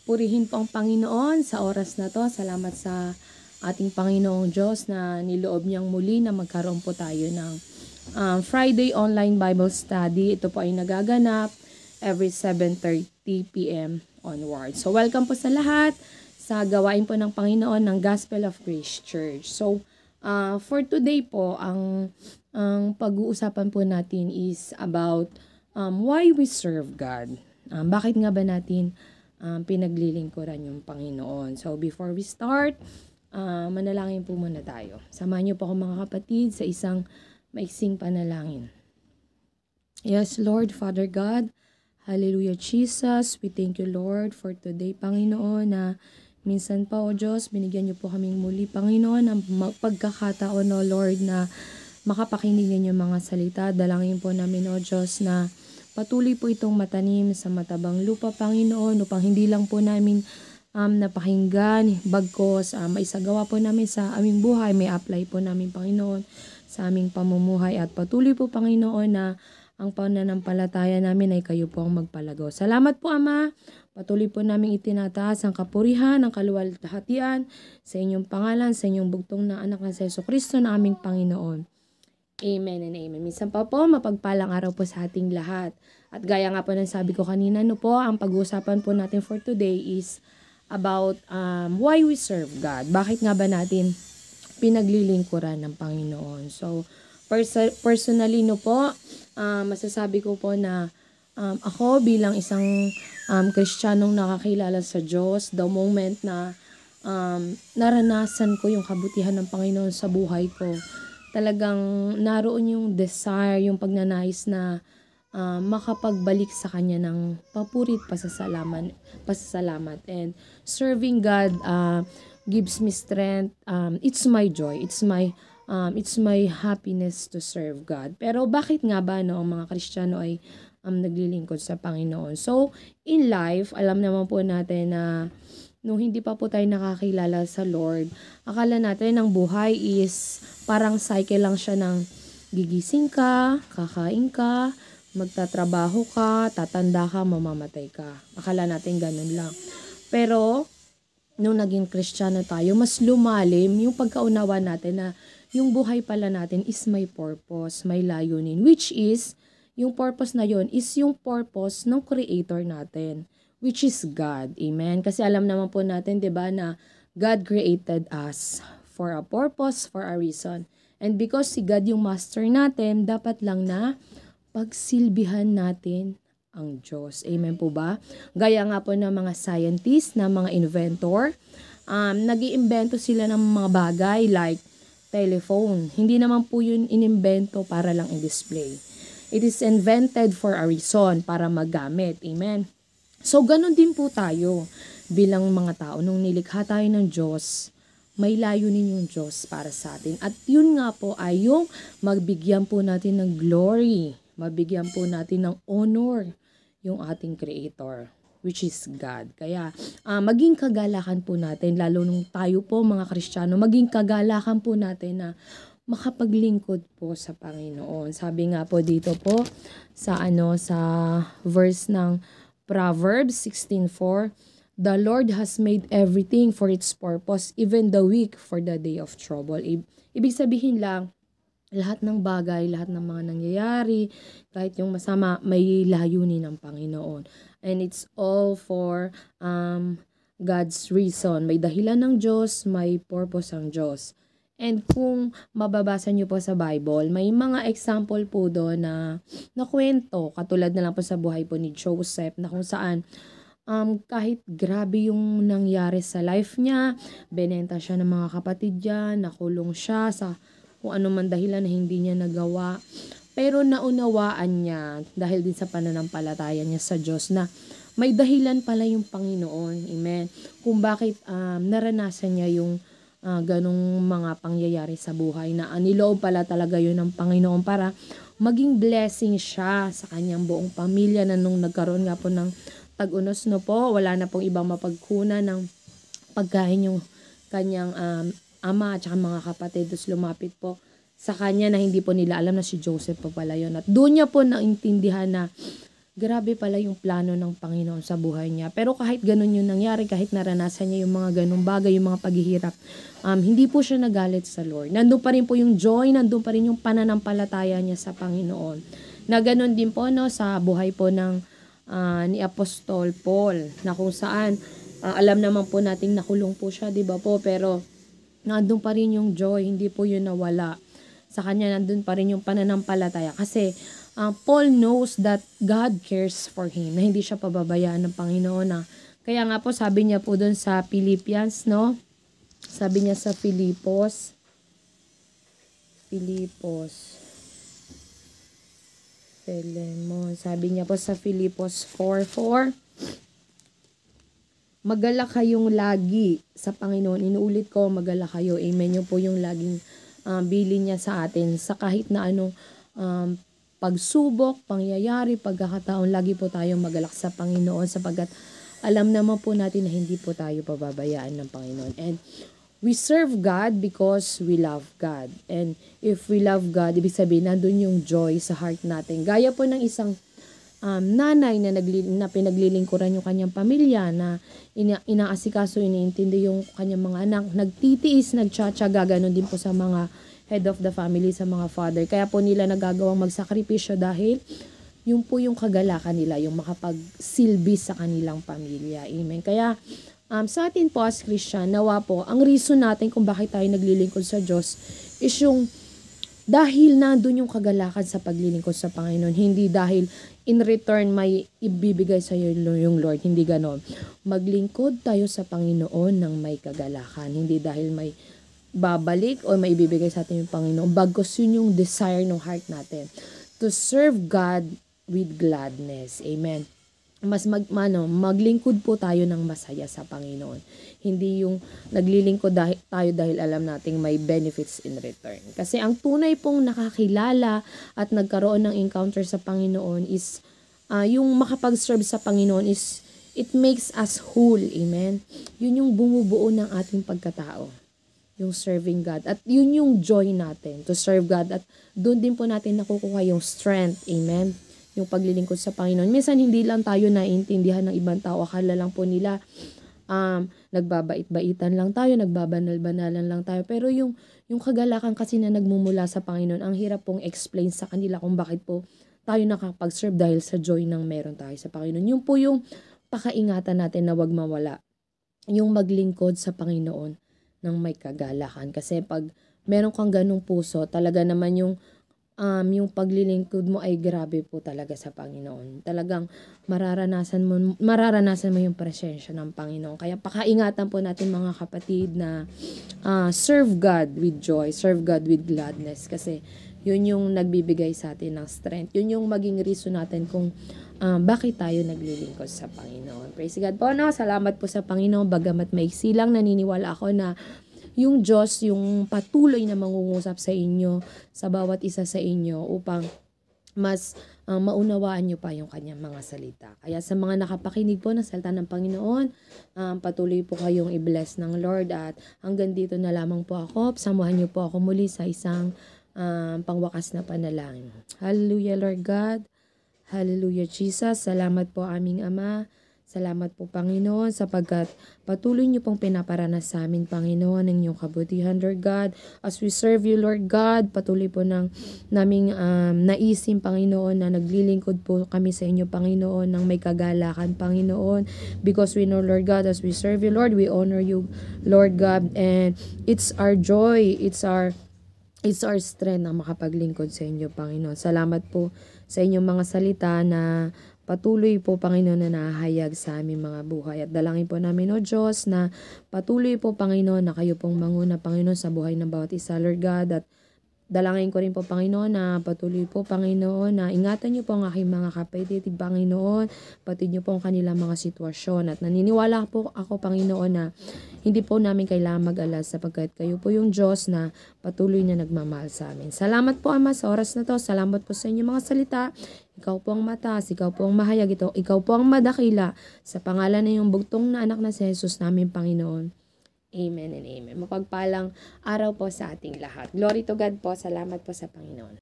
Purihin po ang Panginoon sa oras na to. Salamat sa ating Panginoong Diyos na niloob niyang muli na magkaroon po tayo ng Friday online Bible study. Ito po ay nagaganap every 7:30 p.m. onward. So welcome po sa lahat sa gawain po ng Panginoon ng Gospel of Grace Church. So for today po, ang pag-uusapan po natin is about why we serve God. Bakit nga ba natin pinaglilingkuran yung Panginoon? So before we start, manalangin po muna tayo. Samahan niyo po ako mga kapatid sa isang maiksing panalangin. Yes, Lord, Father God, Hallelujah Jesus, we thank you Lord for today, Panginoon, na minsan pa, O Diyos, binigyan niyo po kaming muli, Panginoon, ng pagkakataon, O Lord, na makapakinig ninyo mga salita. Dalangin po namin, O Diyos, na patuloy po itong matanim sa matabang lupa, Panginoon, upang hindi lang po namin napakinggan, bagkos, maisagawa po namin sa aming buhay, may apply po namin, Panginoon, sa aming pamumuhay. At patuloy po, Panginoon, na ang pananampalataya namin ay kayo po ang magpalagaw. Salamat po, Ama. Patuloy po namin itinataas ang kapurihan, ang kaluwalhatian sa inyong pangalan, sa inyong bugtong na anak na sa Jesucristo na aming Panginoon. Amen and amen. Minsan pa po, mapagpalang araw po sa ating lahat. At gaya nga po ng sabi ko kanina, ang pag-uusapan po natin for today is about why we serve God. Bakit nga ba natin pinaglilingkuran ng Panginoon? So, personally masasabi ko po na ako bilang isang Kristiyanong nakakilala sa Diyos, the moment na naranasan ko yung kabutihan ng Panginoon sa buhay ko, talagang naroon yung desire, yung pagnanais na makapagbalik sa Kanya ng papurit, pasasalamat. And serving God gives me strength. It's my joy. It's my happiness to serve God. Pero bakit nga ba ang mga Kristiyano ay naglilingkod sa Panginoon? So, in life, alam naman po natin na nung hindi pa po tayo nakakilala sa Lord, akala natin ang buhay is parang cycle lang siya ng gigising ka, kakain ka, magtatrabaho ka, tatanda ka, mamamatay ka. Akala natin ganun lang. Pero, nung naging Kristiyano tayo, mas lumalim yung pagkaunawa natin na yung buhay pala natin is may purpose, may layunin, which is, yung purpose na yon is yung purpose ng Creator natin, which is God. Amen? Kasi alam naman po natin, diba, na God created us for a purpose, for a reason. And because si God yung master natin, dapat lang na pagsilbihan natin ang Diyos. Amen po ba? Gaya nga po ng mga scientists, na mga inventor, nag-iimbento sila ng mga bagay like telephone. Hindi naman po yun inimbento para lang i-display. It is invented for a reason, para magamit. Amen? So, ganun din po tayo bilang mga tao. Nung nilikha tayo ng Diyos, may layunin yung Diyos para sa atin. At yun nga po ay yung magbigyan po natin ng glory. Mabigyan po natin ng honor yung ating Creator, which is God. Kaya, maging kagalakan po natin, lalo nung tayo po mga Kristiyano, maging kagalakan po natin na makapaglingkod po sa Panginoon. Sabi nga po dito po sa verse ng Proverbs 16:4, the Lord has made everything for its purpose, even the weak for the day of trouble. Ibig sabihin lang, lahat ng bagay, lahat ng mga nangyayari, kahit yung masama, may layunin ng Panginoon. And it's all for God's reason. May dahilan ng Diyos, may purpose ang Diyos. And kung mababasa nyo po sa Bible, may mga example po doon na kwento, katulad na lang po sa buhay po ni Joseph, na kung saan kahit grabe yung nangyari sa life niya, benenta siya ng mga kapatid niya, nakulong siya sa kung ano man dahilan na hindi niya nagawa. Pero naunawaan niya, dahil din sa pananampalataya niya sa Diyos, na may dahilan pala yung Panginoon. Amen. Kung bakit naranasan niya yung ganong mga pangyayari sa buhay, na niloob pala talaga yun ng Panginoon para maging blessing siya sa kanyang buong pamilya, na nung nagkaroon nga po ng tag-unos wala na pong ibang mapagkunan ng pagkain yung kanyang ama at saka mga kapatid. Tapos lumapit po sa kanya na hindi po nila alam na si Joseph po pala yun. At doon niya po naintindihan na grabe pala yung plano ng Panginoon sa buhay niya. Pero kahit ganun yung nangyari, kahit naranasan niya yung mga ganung bagay, yung mga paghihirap, hindi po siya nagalit sa Lord. Nandun pa rin po yung joy, nandun pa rin yung pananampalataya niya sa Panginoon. Na ganun din po, no, sa buhay po ng ni Apostol Paul, na kung saan, alam naman po nating nakulong po siya, di ba po? Pero nandun pa rin yung joy, hindi po yun nawala. Sa kanya nandun pa rin yung pananampalataya. Kasi Paul knows that God cares for him, na hindi siya pababayaan ng Panginoon. Kaya nga po sabi niya po doon sa Philippians, no? Sabi niya sa Filipos, sabi niya po sa Filipos 4:4, magalak kayong lagi sa Panginoon. Inuulit ko, magalak kayo. Amen. Yun po yung laging bilin niya sa atin. Sa kahit na anong pagsubok, pangyayari, pagkakataon, lagi po tayong magalak sa Panginoon sapagkat alam naman po natin na hindi po tayo pababayaan ng Panginoon. And we serve God because we love God. And if we love God, ibig sabihin, nandun yung joy sa heart natin. Gaya po ng isang nanay na pinaglilingkuran yung kanyang pamilya, na inaasikaso, iniintindi yung kanyang mga anak, nagtitiis, nagtsatsaga, ganun din po sa mga head of the family, sa mga father. Kaya po nila nagagawang magsakripisyo dahil yung po yung kagalakan nila, yung makapagsilbi sa kanilang pamilya. Amen. Kaya sa atin po as Christian, nawa po, ang reason natin kung bakit tayo naglilingkod sa Diyos is yung dahil nandun yung kagalakan sa paglilingkod sa Panginoon. Hindi dahil in return may ibibigay sa iyo yung Lord. Hindi ganon. Maglingkod tayo sa Panginoon ng may kagalakan. Hindi dahil may babalik o may ibibigay sa atin yung Panginoon. Bagkus yun yung desire ng heart natin. To serve God with gladness. Amen. Maglingkod po tayo ng masaya sa Panginoon. Hindi yung naglilingkod tayo dahil alam nating may benefits in return. Kasi ang tunay pong nakakilala at nagkaroon ng encounter sa Panginoon is, yung makapag-serve sa Panginoon is, it makes us whole. Amen. Yun yung bumubuo ng ating pagkatao. Yung serving God. At yun yung joy natin to serve God. At doon din po natin nakukuha yung strength. Amen. Yung paglilingkod sa Panginoon. Minsan hindi lang tayo naiintindihan ng ibang tao. Akala lang po nila nagbabait-baitan lang tayo, nagbabanal-banalan lang tayo. Pero yung kagalakan kasi na nagmumula sa Panginoon, ang hirap pong explain sa kanila kung bakit po tayo nakapag-serve dahil sa joy ng meron tayo sa Panginoon. Yung po yung pakaingatan natin na wag mawala. Yung maglingkod sa Panginoon ng may kagalakan. Kasi pag meron kang ganung puso, talaga naman yung paglilingkod mo ay grabe po talaga sa Panginoon. Talagang mararanasan mo yung presensya ng Panginoon. Kaya pakaingatan po natin mga kapatid na serve God with joy, serve God with gladness. Kasi yun yung nagbibigay sa atin ng strength. Yun yung maging reason natin kung bakit tayo naglilingkod sa Panginoon. Praise God po, no? Salamat po sa Panginoon. Bagamat maiksi lang, naniniwala ako na yung Diyos, yung patuloy na mangungusap sa inyo, sa bawat isa sa inyo, upang mas maunawaan nyo pa yung kanyang mga salita. Kaya sa mga nakapakinig po ng salita ng Panginoon, patuloy po kayong i-bless ng Lord. At hanggang dito na lamang po ako. Samahan nyo po ako muli sa isang pangwakas na panalangin. Hallelujah, Lord God. Hallelujah, Jesus. Salamat po aming Ama. Salamat po, Panginoon, sapagkat patuloy niyo pong pinaparanas sa amin, Panginoon, ng inyong kabutihan, Lord God. As we serve you, Lord God, patuloy po naming naisim, Panginoon, na naglilingkod po kami sa inyo, Panginoon, ng may kagalakan, Panginoon. Because we know, Lord God, as we serve you, Lord, we honor you, Lord God. And it's our joy, it's our strength na makapaglingkod sa inyo, Panginoon. Salamat po sa inyong mga salita na patuloy po, Panginoon, na nahahayag sa aming mga buhay. At dalangin po namin, O Diyos, na patuloy po, Panginoon, na kayo pong manguna, Panginoon, sa buhay ng bawat isa, Lord God. At dalangin ko rin po, Panginoon, na patuloy po, Panginoon, na ingatan niyo po ang aking mga kapatid, Panginoon, pati niyo po ang kanilang mga sitwasyon. At naniniwala po ako, Panginoon, na hindi po namin kailangan mag-alala sapagkat kayo po yung Diyos na patuloy na nagmamahal sa amin. Salamat po, Ama, sa oras na to. Salamat po sa inyong mga salita. Ikaw po ang mataas, ikaw po ang mahayag ito, ikaw po ang madakila. Sa pangalan na yung bugtong na anak na si Jesus namin, Panginoon. Amen and amen. Mapagpalang araw po sa ating lahat. Glory to God po. Salamat po sa Panginoon.